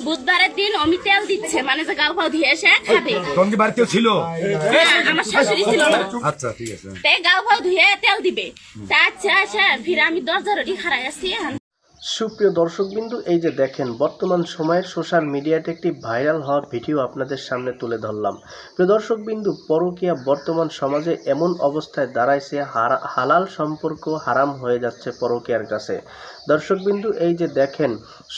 বুধবারের দিন অমি তেল দিচ্ছে মানে যে গাও ফাও দিয়ে এসে খাবে। তোমার বাড়িতেও ছিল? আমার শাশুড়ি ছিল না। আচ্ছা ঠিক আছে। গাও ফাও ধুয়ে তেল দিবে। তা আচ্ছা আচ্ছা ফিরে আমি দরজার ওটি খাড়াই আছি। সুপ্রিয় দর্শকবিন্দু, এই যে দেখেন বর্তমান সময়ের সোশ্যাল মিডিয়াতে একটি ভাইরাল হওয়ার ভিডিও আপনাদের সামনে তুলে ধরলাম। প্রিয় দর্শকবিন্দু, পরকীয়া বর্তমান সমাজে এমন অবস্থায় দাঁড়াইছে, হালাল সম্পর্ক হারাম হয়ে যাচ্ছে পরকীয়ার কাছে। দর্শকবিন্দু, এই যে দেখেন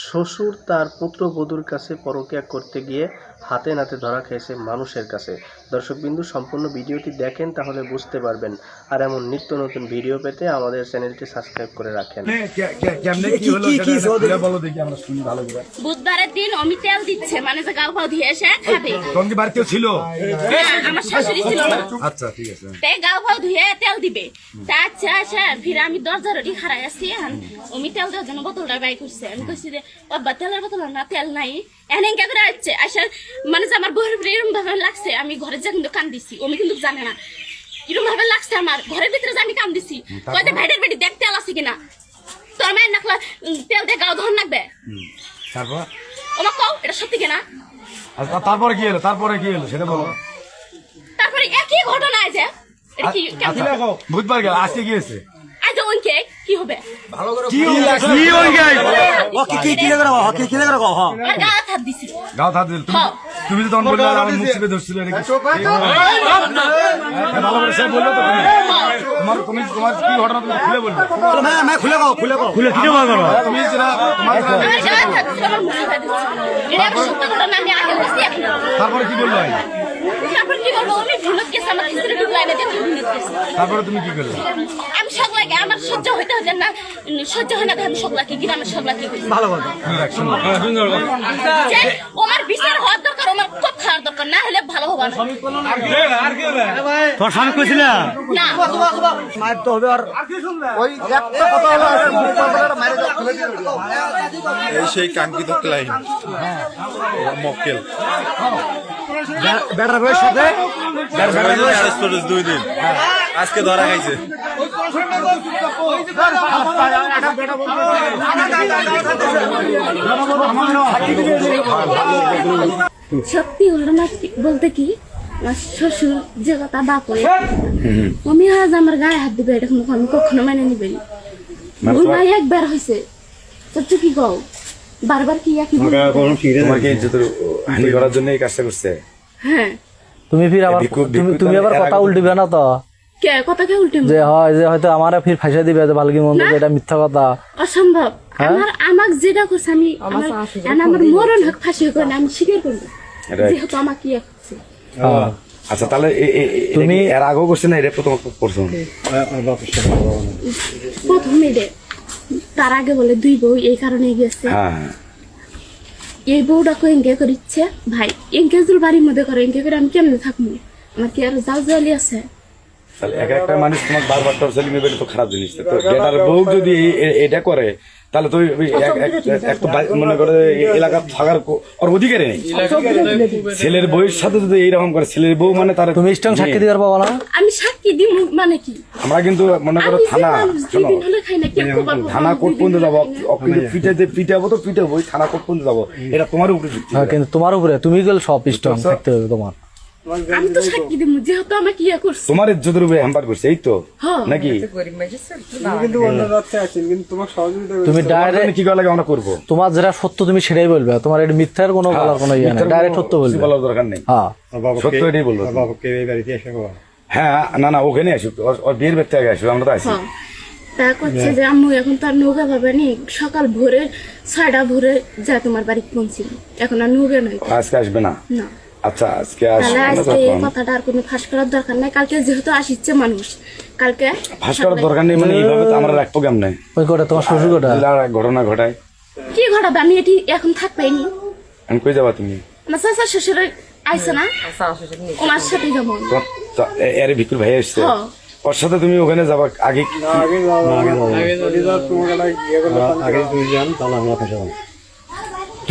শ্বশুর তার পুত্রবধূর কাছে পরকীয়া করতে গিয়ে হাতে নাতে ধরা খেয়েছে মানুষের কাছে। দর্শকবিন্দু, সম্পূর্ণ ভিডিওটি দেখেন তাহলে বুঝতে পারবেন। আর এমন নিত্য নতুন ভিডিও পেতে আমাদের চ্যানেলটি সাবস্ক্রাইব করে রাখেন। বুধবারের দিন অমি তেল দিচ্ছে মানে যে গাও ফাও দিয়ে এসে খাবে। তোমার বাড়িতেও ছিল? আমার শাশুড়ি ছিল না। আচ্ছা ঠিক আছে। গাও ফাও ধুয়ে তেল দিবে। তা আচ্ছা আচ্ছা ফিরে আমি দরজার ওটি খাড়াই আছি। অমি তেল দেওয়ার জন্য বোতলটা বাই করছে। আমি কইছি যে বাবা তেলের বোতল না, তেল নাই। এনে করে আসছে আসা মানে যে আমার বউয়ের এরকম ভাবে লাগছে। আমি ঘরে যা কিন্তু কান দিছি, অমি কিন্তু জানে না এরকম ভাবে লাগছে। আমার ঘরের ভিতরে যে আমি কান দিছি, কয়টা ভাইটের বেটি দেখ তেল আছে কিনা। তোর মায়ের নাকলা তেল দিয়ে গাও ধর নাকবে। তারপর ওমা কও এটা সত্যি কিনা। তারপরে কি হলো? তারপরে কি হলো সেটা বলো। তারপরে একই ঘটনা আছে। এটা কি বুধবার গেল, আজকে কি হয়েছে? আজ ওনকে কি হবে? গাও থাক দিল। তুমি তো তখন বললে আমার মুখ চেপে ধরছিল। ভালো করে সে বললো তো তুমি তোমার কি ঘটনা তুমি খুলে বলবে। খুলে কি তুমি তারপরে কি বললো? তারপরে তুমি কি করলে? আমি সকলাকে আমার সহ্য হইতে হইতে না, সহ্য হয় না আমি সকলাকে গ্রামের সকলাকে ভালো কথা। আমার বিচার হওয়ার দরকার, আমার খুব খাওয়ার দরকার, না হলে ভালো হবে না। তোর স্বামী কইছিল না মার তো হবে। আর ওই একটা কথা হলো এই সেই কাঙ্ক্ষিত ক্লাইন মক্কেল ব্যাটার বয়স সাথে 2 দিন আজকে ধরা খাইছে। সত্যি ঘটনা বলতে কি, আমার শ্বশুর যে কথা বা করে আমি আজ আমার গায়ে হাত দিবে, এটা আমি কখনো মেনে নিবেন। ভুল নাই একবার হয়েছে, তো কি কও বারবার কি একই তোমাকে ইজ্জতের হানি করার জন্য এই কাজটা করছে। হ্যাঁ তুমি ফির আবার তুমি আবার কথা উল্টিবে না তো। কে কথা কে উল্টে যে হয় যে হয়তো আমারে ফির ফাঁসিয়ে দিবে যে ভালকি মন্দ, এটা মিথ্যা কথা। অসম্ভব। আমাকে যেটা করছে আমি আমার মরণ হোক ফাঁসি হোক না আমি স্বীকার করবো যেহেতু আমাকে ইয়ে করছে। আচ্ছা তাহলে তুমি এর আগেও করছে না? এটা প্রথম করছো? প্রথম এটা, তার আগে বলে 2 বউ এই কারণে গেছে। এই বউটাকে এঙ্গে করিচ্ছে ভাই, এঙ্গে জুল বাড়ির মধ্যে করে এঙ্গে করে আমি কেমনে থাকবো? আমার কি আর জাল জালি আছে? তাহলে একটা মানুষ তোমার বারবার টর্চার নিবে, তো খারাপ জিনিস। তো বেটার বউ যদি এটা করে তাহলে তো একটা মনে করে এলাকা থাকার ওর অধিকারই নেই। ছেলের বউয়ের সাথে যদি এইরকম করে, ছেলের বউ মানে তার তুমি স্ট্রং সাক্ষী দিতে পারবো না? আমি সাক্ষী দিব মানে কি? আমরা কিন্তু মনে করো থানা, শোনো থানা কোর্ট পর্যন্ত যাবো, পিটাবো তো পিটাবো, থানা কোর্ট পর্যন্ত যাবো, এটা তোমার উপরে। কিন্তু তোমার উপরে তুমি গেলে সব স্ট্রং থাকতে হবে তোমার। আমি তো সাক্ষী দিব যেহেতু আমাকে ইয়ে করছে। তোমার ইজ্জতের উপরে হ্যাম্পার করছে, এই তো নাকি? তুমি ডাইরেক্ট কি করা লাগে আমরা করবো। তোমার যেটা সত্য তুমি সেটাই বলবে, তোমার এটা মিথ্যার কোনো বলার কোনো ইয়ে নেই, ডাইরেক্ট সত্য বলবে, বলার দরকার নেই। হ্যাঁ সত্য এটাই বলবো। হ্যাঁ না না ওখানে আসুক, ওর বিয়ের ব্যক্তি আগে আসুক, আমরা তো আসি। তা করছে যে আম্মু এখন তার নৌকা ভাবে নি, সকাল ভোরে 6টা ভোরে যা তোমার বাড়ি পৌঁছিল, এখন আর নৌকা নাই। আজকে আসবে না? না। আচ্ছা আজকে আজকে এই কথাটা আর কোনো ফাঁস করার দরকার নাই। কালকে যেহেতু আসছে মানুষ, কালকে ফাঁস করার দরকার নেই। মানে এইভাবে তো আমরা রাখবো কেমনে? ওই করে তোমার শ্বশুর ঘটনা ঘটায় কি ঘটাবে? আমি এটি এখন থাকবেনি। আমি কই যাবা তুমি? আমার চাচা শ্বশুর আইসে না, ওনার সাথে যাবো। এর ভিকুর ভাই আসছে, ওর সাথে তুমি ওখানে যাবা আগে?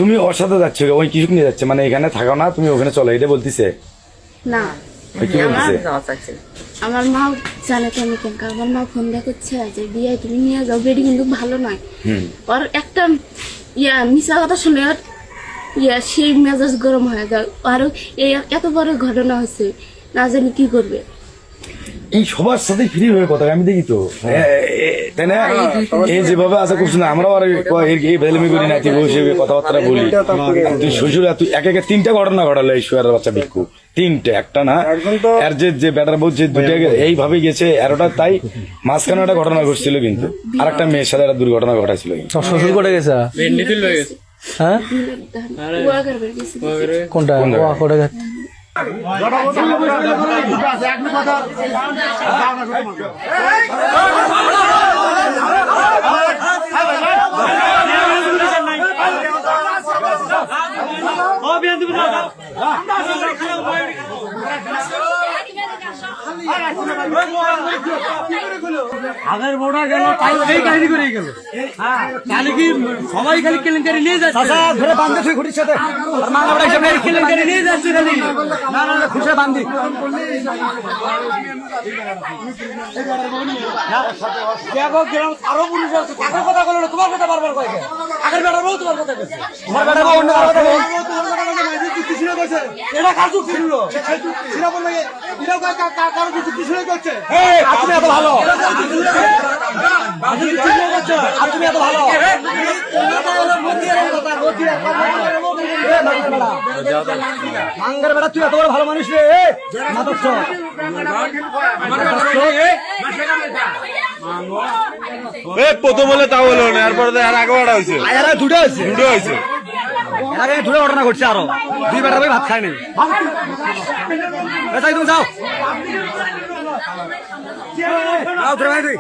তুমি ওর সাথে যাচ্ছ, ওই কিছু নিয়ে যাচ্ছে মানে এখানে থাকো না, তুমি ওখানে চলো, এটা বলতেছে না। ওই কি বলতেছে আমার মা জানে তো আমি কেন, আমার মা ফোন দিয়ে করছে যে বিয়ে তুমি নিয়ে যাও, বেডি কিন্তু ভালো নয়। ওর একটা মিশা কথা শুনে ওর সেই মেজাজ গরম হয়ে যায়। আরো এই এত বড় ঘটনা হচ্ছে, না জানি কি করবে। এই সবার সাথে ফ্রি হয়ে কথা আমি দেখি তো, তাই না? এই যেভাবে আছে খুব সুন্দর, আমরাও আর এই বেলমি করি না, তুই বসে কথাবার্তা বলি। তুই শ্বশুর তুই এক একে 3টা ঘটনা ঘটালো এই শুয়ারের বাচ্চা ভিক্ষু, 3টে, একটা না। আর যে ব্যাটার বলছে 2টা এইভাবে গেছে, আর ওটা তাই মাঝখানে একটা ঘটনা ঘটছিল, কিন্তু আর একটা মেয়ের সাথে একটা দুর্ঘটনা ঘটাছিল। তোর শ্বশুর করে গেছে? হ্যাঁ, কোনটা ওয়া করে গেছে? আগের বোর্ডা গেল তাই এই কাহিনী করে গেল। তাহলে কি সবাই খালি কেলেঙ্কারি নিয়ে যাচ্ছে? ধরে বাঁধতে তুই ঘুরির সাথে কেলেঙ্কারি নিয়ে যাচ্ছে খালি। না না না, খুশে বান্ধি। আরো পুলিশ আছে, তাদের কথা বলো না, তোমার কথা বারবার কয়েছে। আগের বেটার বউ তোমার কথা বলছে, তোমার বেটার বউ অন্য কথা বলছে। এটা কার যুক্তি ছিল? সেটা বললে এটাও কারো যুক্তি শুনে করছে। তুমি এত ভালো, তুমি এত ভালো। মাঙ্গার বেটা তুই এত বড় ভালো মানুষ রে। প্রথম হলে তাও হলো না, এরপরে আর আগে বাড়া হয়েছে, দুটো হয়েছে, দুটো হয়েছে। এর আগে দুটো ঘটনা ঘটছে, আরো 2 বেটা ভাই ভাত খায়নি। তাই তুমি যাও ভাই, তুই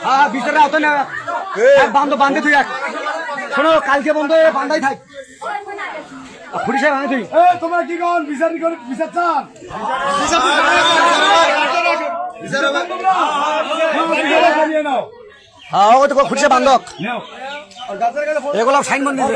হ্যাঁ বিচারে আতো না, বান্ধে তুই এক। শোনো, কালকে বন্ধ বান্ধাই থাক, পুলিশে ভাঙে তুই। তোমরা কি কন বিচার চান? হ্যাঁ, ও তো খুঁজছে বান্ধব, এগুলো সাইন বন্ধ দিয়েছে।